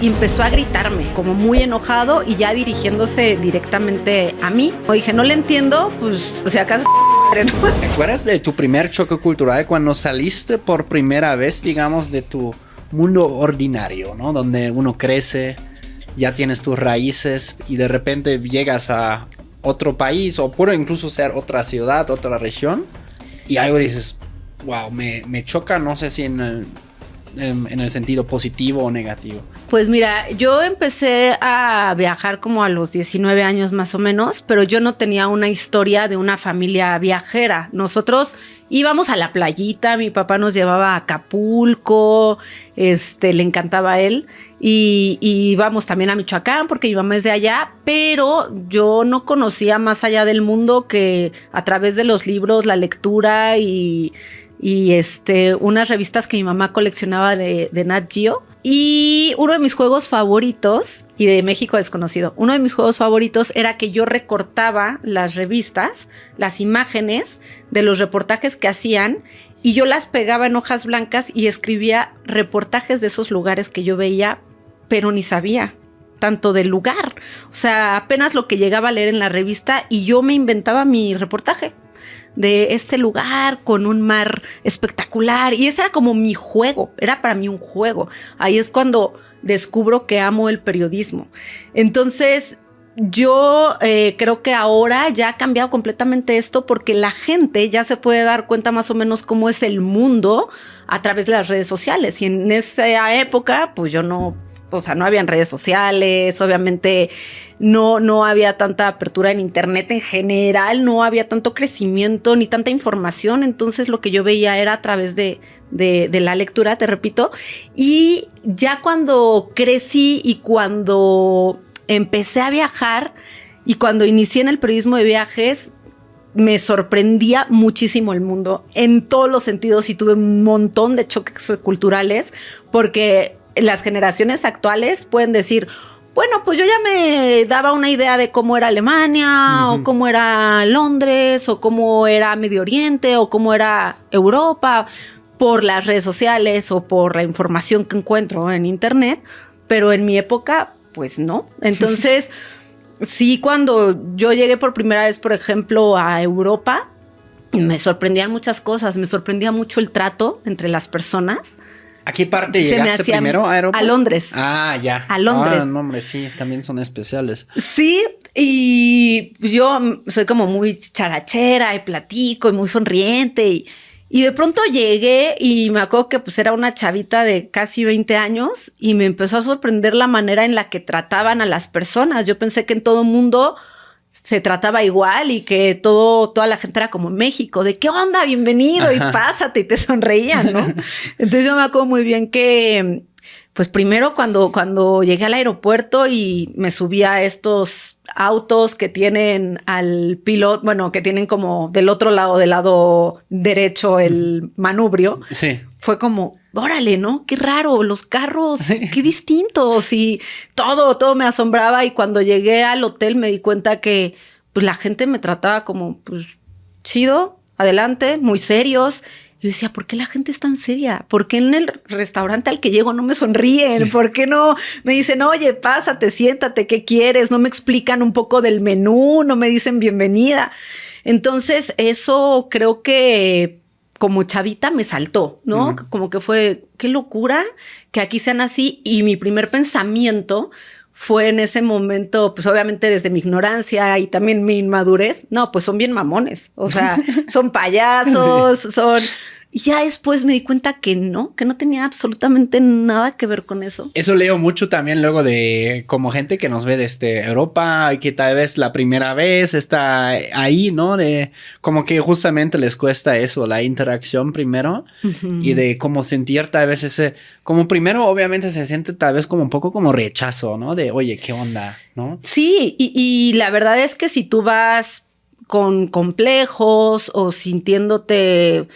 y empezó a gritarme, como muy enojado y ya dirigiéndose directamente a mí. O dije, no le entiendo, pues, o sea, ¿acaso ¿no? ¿Te acuerdas de tu primer choque cultural cuando saliste por primera vez, digamos, de tu mundo ordinario, ¿no? Donde uno crece, ya tienes tus raíces y de repente llegas a otro país o puede incluso ser otra ciudad, otra región y algo dices, wow, me choca, no sé si en el sentido positivo o negativo. Pues mira, yo empecé a viajar como a los 19 años más o menos, pero yo no tenía una historia de una familia viajera. Nosotros íbamos a la playita, mi papá nos llevaba a Acapulco, le encantaba a él, y íbamos también a Michoacán porque mi mamá es de allá, pero yo no conocía más allá del mundo que a través de los libros, la lectura y unas revistas que mi mamá coleccionaba de Nat Geo. Y uno de mis juegos favoritos, y de México desconocido, uno de mis juegos favoritos era que yo recortaba las revistas, las imágenes de los reportajes que hacían y yo las pegaba en hojas blancas y escribía reportajes de esos lugares que yo veía, pero ni sabía tanto del lugar. O sea, apenas lo que llegaba a leer en la revista y yo me inventaba mi reportaje de este lugar con un mar espectacular y ese era como mi juego, era para mí un juego. Ahí es cuando descubro que amo el periodismo. Entonces yo creo que ahora ya ha cambiado completamente esto porque la gente ya se puede dar cuenta más o menos cómo es el mundo a través de las redes sociales y en esa época pues yo no... O sea, no habían redes sociales, obviamente no había tanta apertura en internet en general, no había tanto crecimiento ni tanta información, entonces lo que yo veía era a través de la lectura, te repito, y ya cuando crecí y cuando empecé a viajar y cuando inicié en el periodismo de viajes, me sorprendía muchísimo el mundo en todos los sentidos y tuve un montón de choques culturales porque... Las generaciones actuales pueden decir, bueno, pues yo ya me daba una idea de cómo era Alemania, o cómo era Londres, o cómo era Medio Oriente, o cómo era Europa, por las redes sociales o por la información que encuentro en internet, pero en mi época, pues no. Entonces, sí, cuando yo llegué por primera vez, por ejemplo, a Europa, me sorprendían muchas cosas, me sorprendía mucho el trato entre las personas. ¿A qué parte llegaste primero a Europa? A Londres. Ah, ya. A Londres. Ah, no, hombre, sí, también son especiales. Sí, y yo soy como muy charachera y platico y muy sonriente y de pronto llegué y me acuerdo que pues era una chavita de casi 20 años y me empezó a sorprender la manera en la que trataban a las personas. Yo pensé que en todo mundo se trataba igual y que toda la gente era como México, de ¿qué onda? Bienvenido. Ajá. Y pásate y te sonreían, ¿no? Entonces yo me acuerdo muy bien que, pues primero cuando llegué al aeropuerto y me subí a estos autos que tienen al piloto, bueno, que tienen como del otro lado, del lado derecho el manubrio. Sí. Fue como, órale, ¿no? Qué raro, los carros, sí. Qué distintos y todo me asombraba y cuando llegué al hotel me di cuenta que pues la gente me trataba como, pues, chido, adelante, muy serios. Yo decía, ¿por qué la gente es tan seria? ¿Por qué en el restaurante al que llego no me sonríen? Sí. ¿Por qué no me dicen, oye, pásate, siéntate, ¿qué quieres? No me explican un poco del menú, no me dicen bienvenida. Entonces, eso creo que como chavita me saltó, ¿no? Como que fue, qué locura que aquí sean así. Y mi primer pensamiento fue en ese momento, pues obviamente desde mi ignorancia y también mi inmadurez, no, pues son bien mamones. O sea, son payasos, sí. Son... Y ya después me di cuenta que no tenía absolutamente nada que ver con eso. Eso leo mucho también luego de como gente que nos ve desde Europa y que tal vez la primera vez está ahí, ¿no? De como que justamente les cuesta eso, la interacción primero y de como sentir tal vez ese, como primero obviamente se siente tal vez como un poco como rechazo, ¿no? De oye, ¿qué onda? ¿No? Sí, y la verdad es que si tú vas con complejos o sintiéndote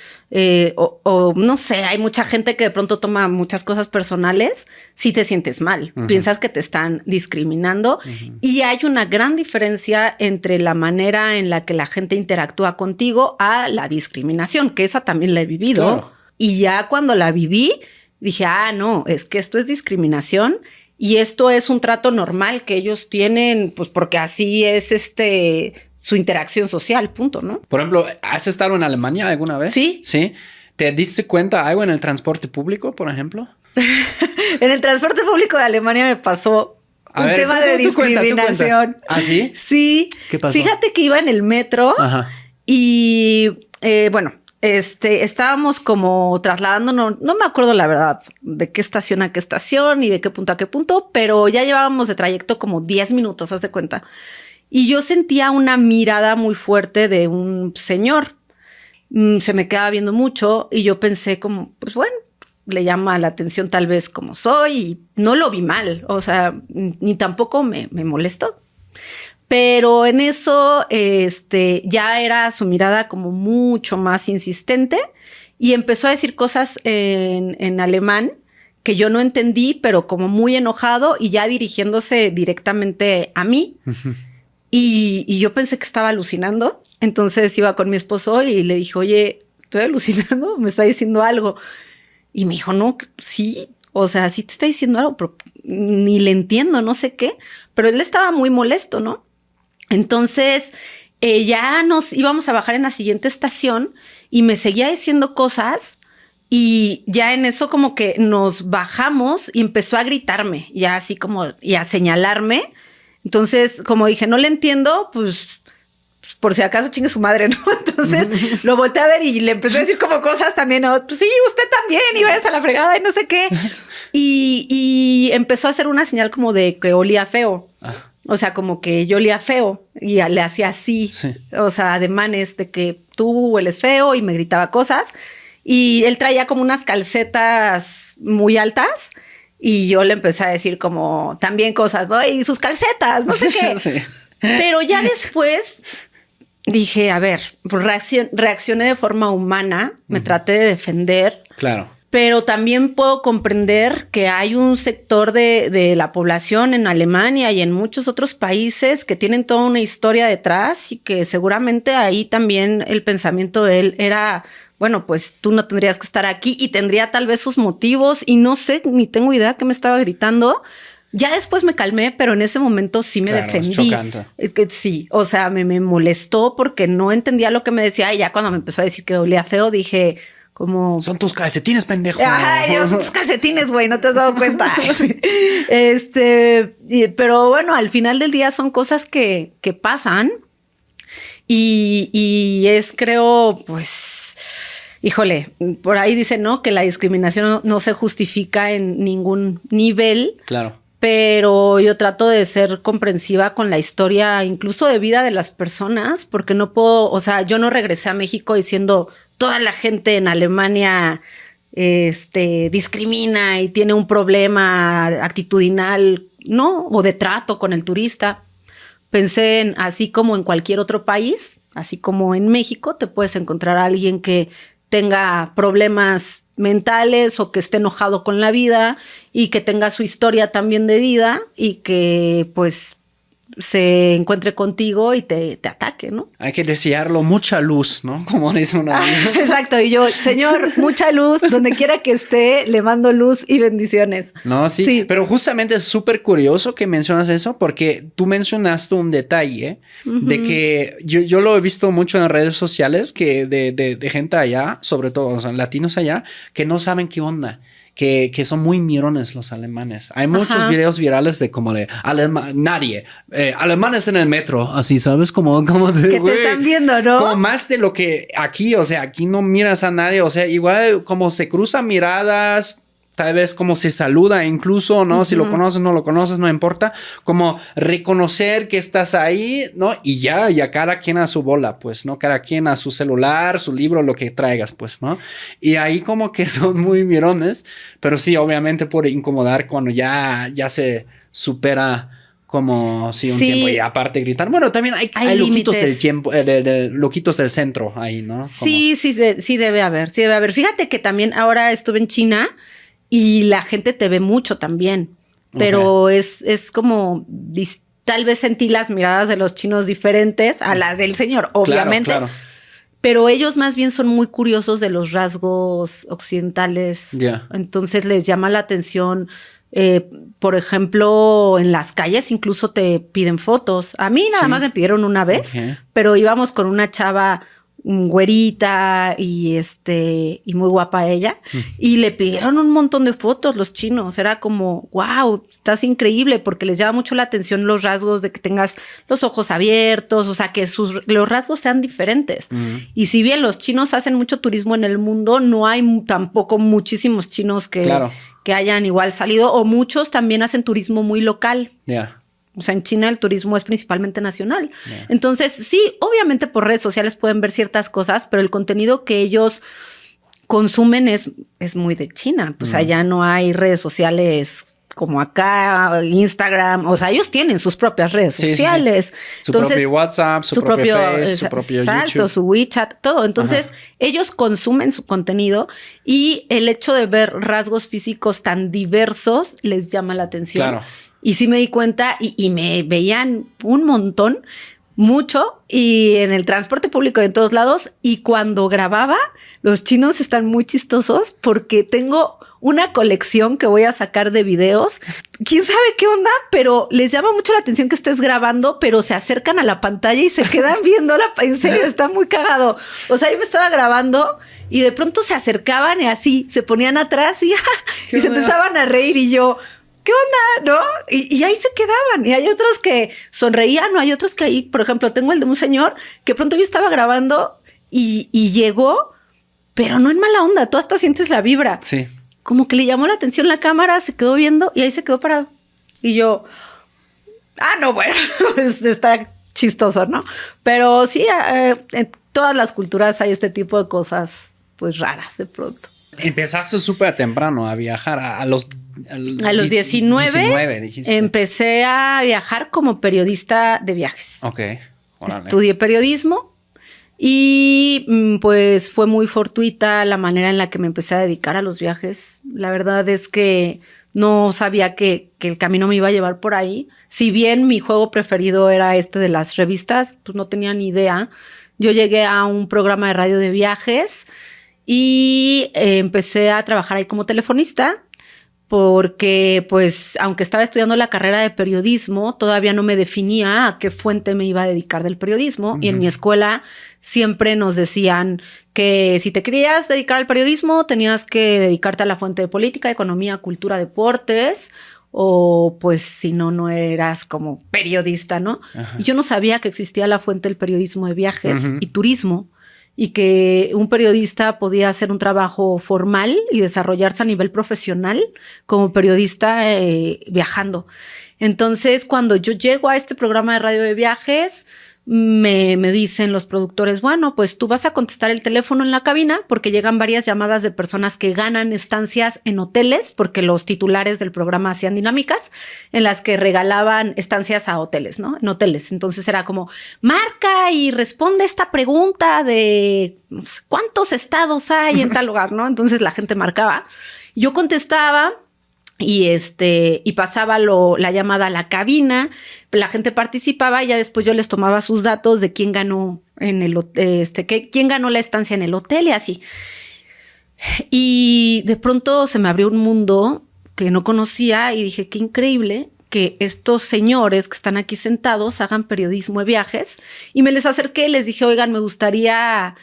o no sé, hay mucha gente que de pronto toma muchas cosas personales, sí te sientes mal, piensas que te están discriminando y hay una gran diferencia entre la manera en la que la gente interactúa contigo a la discriminación, que esa también la he vivido. Claro. Y ya cuando la viví dije, no, es que esto es discriminación y esto es un trato normal que ellos tienen, pues porque así es su interacción social, punto, ¿no? Por ejemplo, ¿has estado en Alemania alguna vez? Sí. Sí. ¿Te diste cuenta algo en el transporte público, por ejemplo? En el transporte público de Alemania me pasó un tema de discriminación. ¿Ah, sí? Sí. ¿Qué pasó? Fíjate que iba en el metro. Ajá. Y bueno, estábamos como trasladándonos, no me acuerdo la verdad de qué estación a qué estación y de qué punto a qué punto, pero ya llevábamos de trayecto como 10 minutos, haz de cuenta. Y yo sentía una mirada muy fuerte de un señor. Se me quedaba viendo mucho y yo pensé como, pues bueno, le llama la atención tal vez como soy y no lo vi mal, o sea, ni tampoco me molestó. Pero en eso ya era su mirada como mucho más insistente y empezó a decir cosas en alemán que yo no entendí, pero como muy enojado y ya dirigiéndose directamente a mí. Uh-huh. Y yo pensé que estaba alucinando. Entonces iba con mi esposo y le dije, oye, ¿estoy alucinando? Me está diciendo algo. Y me dijo, no, sí. O sea, sí te está diciendo algo, pero ni le entiendo, no sé qué. Pero él estaba muy molesto, ¿no? Entonces ya nos íbamos a bajar en la siguiente estación y me seguía diciendo cosas y ya en eso como que nos bajamos y empezó a gritarme, ya así como y a señalarme. Entonces, como dije, no le entiendo, pues por si acaso chingue su madre, ¿no? Entonces lo volteé a ver y le empecé a decir como cosas también, ¿no? Pues sí, usted también, y vayas a la fregada y no sé qué. Y empezó a hacer una señal como de que olía feo. O sea, como que yo olía feo y le hacía así, sí. O sea, ademanes de que tú hueles feo y me gritaba cosas. Y él traía como unas calcetas muy altas y yo le empecé a decir como también cosas, ¿no? Y sus calcetas, no sé qué. Sí. Pero ya después dije, a ver, reaccioné de forma humana, me traté de defender. Claro. Pero también puedo comprender que hay un sector de la población en Alemania y en muchos otros países que tienen toda una historia detrás y que seguramente ahí también el pensamiento de él era, bueno, pues tú no tendrías que estar aquí y tendría tal vez sus motivos y no sé, ni tengo idea qué me estaba gritando. Ya después me calmé, pero en ese momento sí me defendí. Es chocante. Sí, o sea, me molestó porque no entendía lo que me decía y ya cuando me empezó a decir que olía feo dije... Como... Son tus calcetines, pendejo. Ay, son tus calcetines, güey, no te has dado cuenta. Pero bueno, al final del día son cosas que pasan y es, creo, pues, híjole, por ahí dicen, ¿no? Que la discriminación no se justifica en ningún nivel. Claro. Pero yo trato de ser comprensiva con la historia, incluso de vida de las personas, porque no puedo, o sea, yo no regresé a México diciendo toda la gente en Alemania discrimina y tiene un problema actitudinal, ¿no? O de trato con el turista. Pensé en, así como en cualquier otro país, así como en México, te puedes encontrar a alguien que tenga problemas mentales o que esté enojado con la vida y que tenga su historia también de vida y que pues se encuentre contigo y te ataque, ¿no? Hay que desearlo mucha luz, ¿no? Como dice una amiga. Exacto, y yo, señor, mucha luz, donde quiera que esté, le mando luz y bendiciones. No, sí. Pero justamente es súper curioso que mencionas eso porque tú mencionaste un detalle de que yo lo he visto mucho en redes sociales que de gente allá, sobre todo, o sea, latinos allá, que no saben qué onda. Que son muy mirones los alemanes. Hay muchos videos virales de como de alemanes en el metro, así, ¿sabes? Como de, que te están viendo, ¿no? Como más de lo que aquí, o sea, aquí no miras a nadie, o sea, igual como se cruzan miradas, tal vez como se saluda incluso, ¿no? Si lo conoces, no lo conoces, no importa. Como reconocer que estás ahí, ¿no? Y ya cada quien a su bola, pues, ¿no? Cada quien a su celular, su libro, lo que traigas, pues, ¿no? Y ahí como que son muy mirones, pero sí, obviamente por incomodar cuando ya se supera como un tiempo y aparte gritar. Bueno, también hay loquitos del tiempo, loquitos del centro ahí, ¿no? Como... Sí debe haber. Fíjate que también ahora estuve en China y la gente te ve mucho también, pero es como tal vez sentí las miradas de los chinos diferentes a las del señor, obviamente. Claro. Pero ellos más bien son muy curiosos de los rasgos occidentales. Yeah. Entonces les llama la atención Por ejemplo, en las calles incluso te piden fotos. A mí nada más me pidieron una vez, pero íbamos con una chava güerita y y muy guapa ella, y le pidieron un montón de fotos los chinos. Era como, wow, estás increíble, porque les llama mucho la atención los rasgos de que tengas los ojos abiertos, o sea, que los rasgos sean diferentes. Y si bien los chinos hacen mucho turismo en el mundo, no hay tampoco muchísimos chinos que hayan igual salido, o muchos también hacen turismo muy local. O sea, en China el turismo es principalmente nacional. Entonces, sí, obviamente por redes sociales pueden ver ciertas cosas, pero el contenido que ellos consumen es muy de China. Pues allá no hay redes sociales como acá, Instagram. O sea, ellos tienen sus propias redes sociales. Su propio WhatsApp, su propio Face, su propio YouTube. Su WeChat, todo. Entonces, ellos consumen su contenido y el hecho de ver rasgos físicos tan diversos les llama la atención. Claro. Y sí me di cuenta y me veían un montón, mucho, y en el transporte público y en todos lados. Y cuando grababa, los chinos están muy chistosos porque tengo una colección que voy a sacar de videos. ¿Quién sabe qué onda? Pero les llama mucho la atención que estés grabando, pero se acercan a la pantalla y se quedan viéndola. En serio, está muy cagado. O sea, yo me estaba grabando y de pronto se acercaban y así, se ponían atrás y se empezaban a reír y yo... ¿Qué onda? ¿No? Y ahí se quedaban. Y hay otros que sonreían, o hay otros que ahí, por ejemplo, tengo el de un señor que pronto yo estaba grabando y llegó, pero no en mala onda, tú hasta sientes la vibra. Sí. Como que le llamó la atención la cámara, se quedó viendo y ahí se quedó parado. Y yo, no, bueno, pues está chistoso, ¿no? Pero sí, en todas las culturas hay este tipo de cosas, pues raras de pronto. Empezaste súper temprano a viajar a los 19 dijiste. Empecé a viajar como periodista de viajes. Ok. Órale. Estudié periodismo y pues fue muy fortuita la manera en la que me empecé a dedicar a los viajes. La verdad es que no sabía que el camino me iba a llevar por ahí. Si bien mi juego preferido era de las revistas, pues no tenía ni idea. Yo llegué a un programa de radio de viajes y empecé a trabajar ahí como telefonista, porque pues aunque estaba estudiando la carrera de periodismo, todavía no me definía a qué fuente me iba a dedicar del periodismo. Y en mi escuela siempre nos decían que si te querías dedicar al periodismo tenías que dedicarte a la fuente de política, economía, cultura, deportes, o pues si no, no eras como periodista, ¿no? Y yo no sabía que existía la fuente del periodismo de viajes y turismo, y que un periodista podía hacer un trabajo formal y desarrollarse a nivel profesional como periodista viajando. Entonces, cuando yo llego a este programa de radio de viajes, me dicen los productores, bueno, pues tú vas a contestar el teléfono en la cabina porque llegan varias llamadas de personas que ganan estancias en hoteles, porque los titulares del programa hacían dinámicas en las que regalaban estancias a hoteles, ¿no? En hoteles. Entonces era como, marca y responde esta pregunta de cuántos estados hay en tal lugar, ¿no? Entonces la gente marcaba. Yo contestaba y pasaba la llamada a la cabina, la gente participaba y ya después yo les tomaba sus datos de quién ganó quién ganó la estancia en el hotel y así. Y de pronto se me abrió un mundo que no conocía y dije, qué increíble que estos señores que están aquí sentados hagan periodismo de viajes. Y me les acerqué y les dije, oigan, me gustaría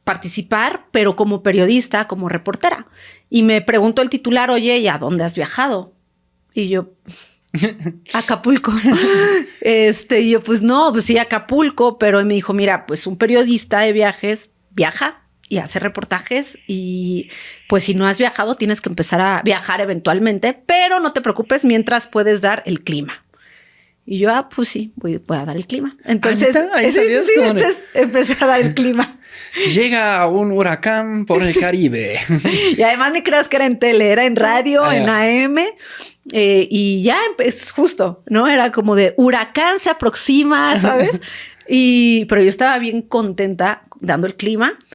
participar, pero como periodista, como reportera. Y me preguntó el titular, oye, ¿y a dónde has viajado? Y yo, Acapulco. Y yo, pues no, pues sí, Acapulco, pero me dijo, mira, pues un periodista de viajes viaja y hace reportajes y pues si no has viajado tienes que empezar a viajar eventualmente, pero no te preocupes mientras puedes dar el clima. Y yo, pues sí, voy a dar el clima. Entonces, entonces empecé a dar el clima. Llega un huracán por el Caribe. Y además ni creas que era en tele, era en radio, en AM. Y ya es justo, ¿no? Era como de huracán se aproxima, ¿sabes? Pero yo estaba bien contenta dando el clima.